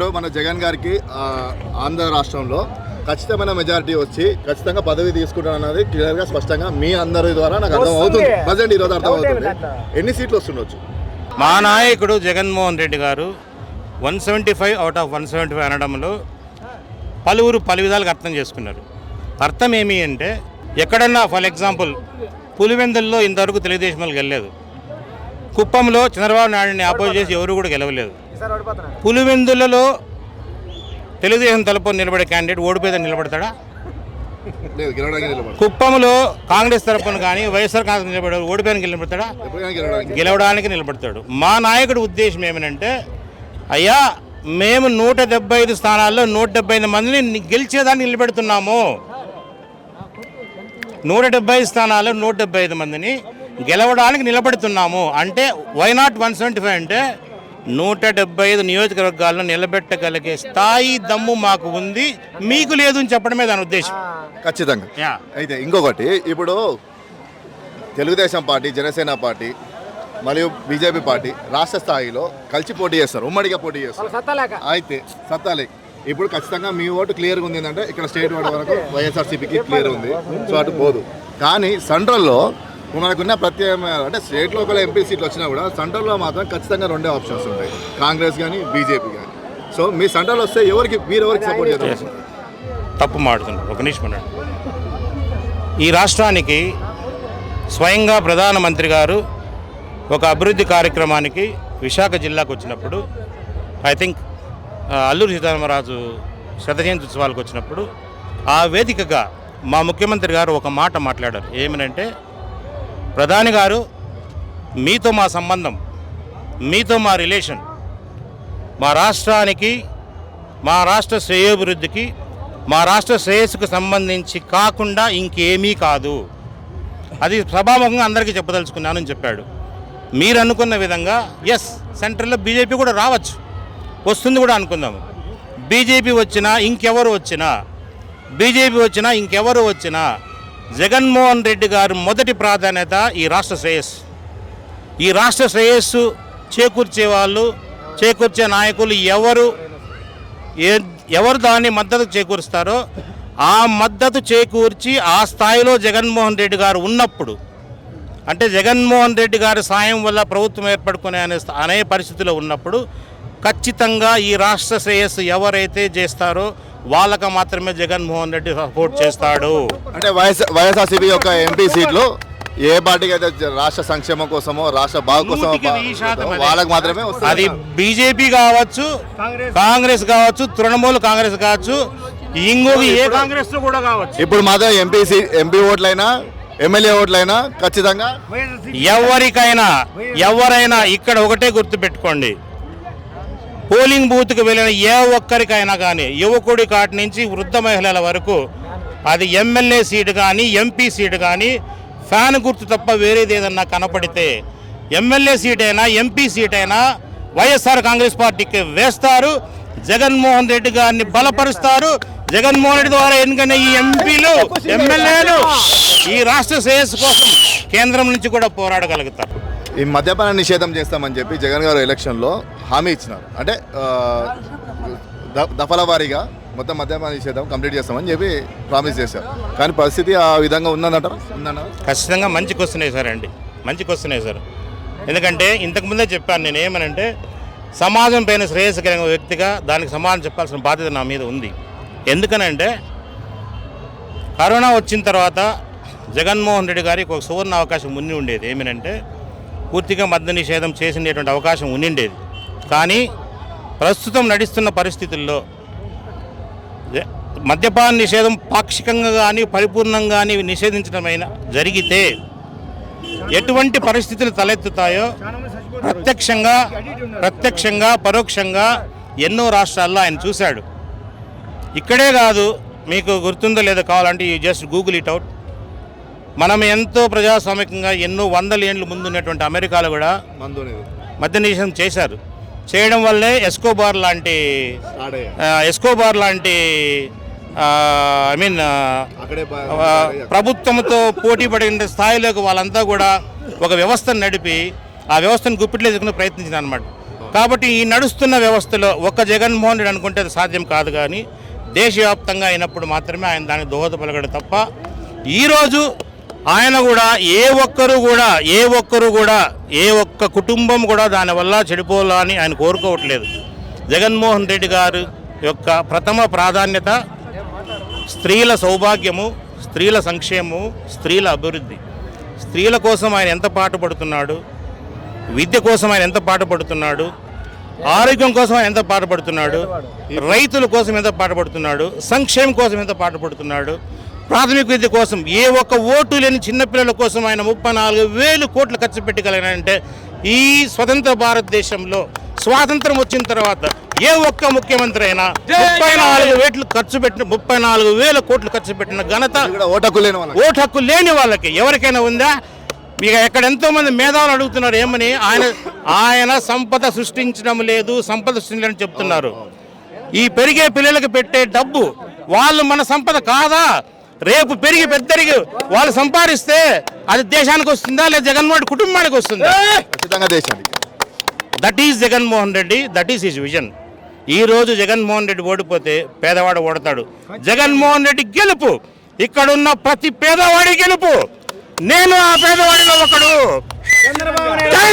మన జగన్ గారికి ఆంధ్ర రాష్ట్రంలో ఖచ్చితమైన మెజారిటీ వచ్చి ఖచ్చితంగా పదవి తీసుకుంటారన్నది క్లియర్గా స్పష్టంగా మీ అందరి ద్వారా నాకు అర్థం అవుతుంది. ప్రజెంట్ ఈరోజు అర్థం అవుతుంది. ఎన్ని సీట్లు వస్తుండొచ్చు? మా నాయకుడు జగన్మోహన్ రెడ్డి గారు 175 అవుట్ ఆఫ్ 175 అనడంలో పలువురు పలు విధాలుగా అర్థం చేసుకున్నారు. అర్థం ఏమి అంటే, ఎక్కడన్నా ఫర్ ఎగ్జాంపుల్ పులివెందుల్లో ఇంతవరకు తెలుగుదేశం వాళ్ళు గెలలేదు. కుప్పంలో చంద్రబాబు నాయుడిని అపోజ్ చేసి ఎవరు కూడా గెలవలేదు. పులివెందులలో తెలుగుదేశం తరపున నిలబడే క్యాండిడేట్ ఓడిపోయేదని నిలబడతాడా? కుప్పంలో కాంగ్రెస్ తరపున కానీ వైఎస్ఆర్ కాంగ్రెస్ నిలబడే ఓడిపోయానికి నిలబడతాడా? గెలవడానికి నిలబడతాడు. మా నాయకుడి ఉద్దేశం ఏమనంటే, అయ్యా మేము 175 స్థానాల్లో 175 మందిని గెలిచేదాన్ని నిలబెడుతున్నాము. 175 స్థానాల్లో 175 మందిని గెలవడానికి నిలబెడుతున్నాము అంటే వై నాట్ 175 అంటే 175 నియోజకవర్గాలను నిలబెట్టగలిగే స్థాయి దమ్ము మాకు ఉంది, మీకు లేదు అని చెప్పడమే దాని ఉద్దేశం. ఖచ్చితంగా. అయితే ఇంకొకటి, ఇప్పుడు తెలుగుదేశం పార్టీ, జనసేన పార్టీ మరియు బీజేపీ పార్టీ రాష్ట్ర స్థాయిలో కలిసి పోటీ చేస్తారు, ఉమ్మడిగా పోటీ చేస్తారు. అయితే సత్తాలేక్ ఇప్పుడు ఖచ్చితంగా మీ ఓటు క్లియర్గా ఉంది ఏంటంటే ఇక్కడ స్టేట్ ఓటు వరకు వైఎస్ఆర్సీపీకి క్లియర్ ఉంది, సో అటు పోదు. కానీ సెంట్రల్లో మనకున్న ప్రత్యేకమైన అంటే స్టేట్లో ఒకవేళ ఎంపీ సీట్లు వచ్చినా కూడా సెంట్రల్లో మాత్రం ఖచ్చితంగా 2 ఆప్షన్స్ ఉంటాయి, కాంగ్రెస్ కానీ బీజేపీ కానీ. సో మీ సెంట్రల్ వస్తే మీరు ఎవరికి సపోర్ట్ చేస్తారు? తప్పు మాడుతున్నారు. ఒక నిమిషం. ఈ రాష్ట్రానికి స్వయంగా ప్రధానమంత్రి గారు ఒక అభివృద్ధి కార్యక్రమానికి విశాఖ జిల్లాకు వచ్చినప్పుడు, ఐ థింక్ అల్లూరి సీతారామరాజు శతజయంతి ఉత్సవాలకు వచ్చినప్పుడు ఆ వేదికగా మా ముఖ్యమంత్రి గారు ఒక మాట మాట్లాడారు. ఏమనంటే, ప్రధాని గారు మీతో మా సంబంధం, మీతో మా రిలేషన్ మా రాష్ట్రానికి, మా రాష్ట్ర శ్రేయోభివృద్ధికి, మా రాష్ట్ర శ్రేయస్సుకు సంబంధించి కాకుండా ఇంకేమీ కాదు. అది సభాముఖంగా అందరికీ చెప్పదలుచుకున్నానని చెప్పాడు. మీరు అనుకున్న విధంగా ఎస్, సెంట్రల్లో బీజేపీ కూడా రావచ్చు, వస్తుంది కూడా అనుకుందాము. బీజేపీ వచ్చినా ఇంకెవరు వచ్చినా, బీజేపీ వచ్చినా ఇంకెవరు వచ్చినా జగన్మోహన్ రెడ్డి గారు మొదటి ప్రాధాన్యత ఈ రాష్ట్ర శ్రేయస్సు. ఈ రాష్ట్ర శ్రేయస్సు చేకూర్చే వాళ్ళు, చేకూర్చే నాయకులు ఎవరు దాన్ని మద్దతు చేకూరుస్తారో ఆ మద్దతు చేకూర్చి ఆ స్థాయిలో జగన్మోహన్ రెడ్డి గారు ఉన్నప్పుడు, అంటే జగన్మోహన్ రెడ్డి గారి సాయం వల్ల ప్రభుత్వం ఏర్పడుకునే అనే పరిస్థితిలో ఉన్నప్పుడు ఖచ్చితంగా ఈ రాష్ట్ర శ్రేయస్సు ఎవరైతే చేస్తారో వాళ్ళకు మాత్రమే జగన్మోహన్ రెడ్డి సపోర్ట్ చేస్తాడు. అంటే వైఎస్ఆర్సీపీ యొక్క ఎంపీ సీట్లు ఏ పార్టీకి అయితే రాష్ట్ర సంక్షేమం కోసమో రాష్ట్ర బాగు కోసమో వాళ్ళకి మాత్రమే వస్తుంది. అది బీజేపీ కావచ్చు, కాంగ్రెస్ కావచ్చు, తృణమూల్ కాంగ్రెస్ కావచ్చు, ఇంకొక ఏ కాంగ్రెస్ కూడా కావచ్చు. ఇప్పుడు మాత్రం ఎంపీ ఓట్లైనా ఎమ్మెల్యే ఓట్లైనా ఖచ్చితంగా ఎవరైనా ఇక్కడ ఒకటే గుర్తుపెట్టుకోండి, పోలింగ్ బూత్కి వెళ్ళిన ఏ ఒక్కరికైనా కానీ, యువకుడి కాటి నుంచి వృద్ధ మహిళల వరకు, అది ఎమ్మెల్యే సీటు కానీ ఎంపీ సీటు కానీ ఫ్యాన్ గుర్తు తప్ప వేరేది ఏదన్నా కనపడితే ఎమ్మెల్యే సీట్ అయినా ఎంపీ సీట్ అయినా వైఎస్ఆర్ కాంగ్రెస్ పార్టీకి వేస్తారు. జగన్మోహన్ రెడ్డి గారిని బలపరుస్తారు. జగన్మోహన్ రెడ్డి ద్వారా ఎన్నికైన ఈ ఎంపీలు, ఎమ్మెల్యేలు ఈ రాష్ట్ర శ్రేయస్సు కోసం కేంద్రం నుంచి కూడా పోరాడగలుగుతారు. ఈ మద్యపాన నిషేధం చేస్తామని చెప్పి జగన్ గారు ఎలక్షన్లో హామీ ఇచ్చినారు. అంటే దఫల వారీగా మొత్తం మద్యపాన నిషేధం కంప్లీట్ చేస్తామని చెప్పి ప్రామిస్ చేశారు. కానీ పరిస్థితి ఆ విధంగా ఉందన్నట్టు ఖచ్చితంగా మంచి క్వశ్చన్ వేశారండి, మంచి క్వశ్చన్ వేశారు. ఎందుకంటే ఇంతకుముందే చెప్పాను నేను, ఏమనంటే సమాజం పైన శ్రేయస్కరంగా వ్యక్తిగా దానికి సమాధానం చెప్పాల్సిన బాధ్యత నా మీద ఉంది. ఎందుకనంటే కరోనా వచ్చిన తర్వాత జగన్మోహన్ రెడ్డి గారికి ఒక సువర్ణ అవకాశం ఉండి ఉండేది. ఏమనంటే పూర్తిగా మద్య నిషేధం చేసినటువంటి అవకాశం ఉండిండేది. కానీ ప్రస్తుతం నడుస్తున్న పరిస్థితుల్లో మద్యపాన నిషేధం పాక్షికంగా కానీ పరిపూర్ణంగా కానీ నిషేధించడమైనా జరిగితే ఎటువంటి పరిస్థితులు తలెత్తుతాయో ప్రత్యక్షంగా పరోక్షంగా ఎన్నో రాష్ట్రాల్లో ఆయన చూశాడు. ఇక్కడే కాదు, మీకు గుర్తుందో లేదో కావాలంటే you just Google it out. మనం ఎంతో ప్రజాస్వామికంగా ఎన్నో 100 ఏళ్ళు ముందున్నటువంటి అమెరికాలో కూడా మద్య నిషేధం చేశారు. చేయడం వల్లే ఎస్కోబార్ లాంటి ప్రభుత్వంతో పోటీ పడిన స్థాయిలోకి వాళ్ళంతా కూడా ఒక వ్యవస్థను నడిపి ఆ వ్యవస్థను గుప్పిట్లో తీసుకునే ప్రయత్నించిన అనమాట. కాబట్టి ఈ నడుస్తున్న వ్యవస్థలో ఒక్క జగన్మోహన్ రెడ్డి అనుకుంటే అది సాధ్యం కాదు, కానీ దేశవ్యాప్తంగా అయినప్పుడు మాత్రమే ఆయన దానికి దోహదపడగడు తప్ప ఈరోజు ఆయన కూడా ఏ ఒక్క కుటుంబం కూడా దానివల్ల చెడిపోవాలని ఆయన కోరుకోవట్లేదు. జగన్మోహన్ రెడ్డి గారు యొక్క ప్రథమ ప్రాధాన్యత స్త్రీల సౌభాగ్యము, స్త్రీల సంక్షేమము, స్త్రీల అభివృద్ధి. స్త్రీల కోసం ఆయన ఎంత పాటుపడుతున్నాడు, విద్య కోసం ఆయన ఎంత పాటుపడుతున్నాడు, ఆరోగ్యం కోసం ఆయన ఎంత పాటుపడుతున్నాడు, రైతుల కోసం ఎంత పాటుపడుతున్నాడు, సంక్షేమం కోసం ఎంత పాటుపడుతున్నాడు, ప్రాథమిక విద్య కోసం ఏ ఒక్క ఓటు లేని చిన్నపిల్లల కోసం ఆయన 34,000 కోట్లు ఖర్చు పెట్టగలిగానంటే ఈ స్వతంత్ర భారతదేశంలో స్వాతంత్రం వచ్చిన తర్వాత ఏ ఒక్క ముఖ్యమంత్రి అయినా 34,000 కోట్లు ఖర్చు పెట్టిన ఘనత ఓటు హక్కు లేని వాళ్ళకి ఎవరికైనా ఉందా? ఇక ఎక్కడ ఎంతో మంది మేధావులు అడుగుతున్నారు ఏమని, ఆయన సంపద సృష్టించడం లేదు, సంపద సృష్టించాలని చెప్తున్నారు. ఈ పెరిగే పిల్లలకు పెట్టే డబ్బు వాళ్ళు మన సంపద కాదా? రేపు పెరిగి పెద్దరిగి వాళ్ళు సంపాదిస్తే అది దేశానికి వస్తుందా లేదా జగన్మోహన్ కుటుంబానికి వస్తుందా? That is Jaganmohan Reddy, that is his vision. ఈ రోజు జగన్మోహన్ రెడ్డి ఓడిపోతే పేదవాడు ఓడతాడు. జగన్మోహన్ రెడ్డి గెలుపు, ఇక్కడున్న ప్రతి పేదవాడి గెలుపు. నేను ఆ పేదవాడిలో ఒకడు.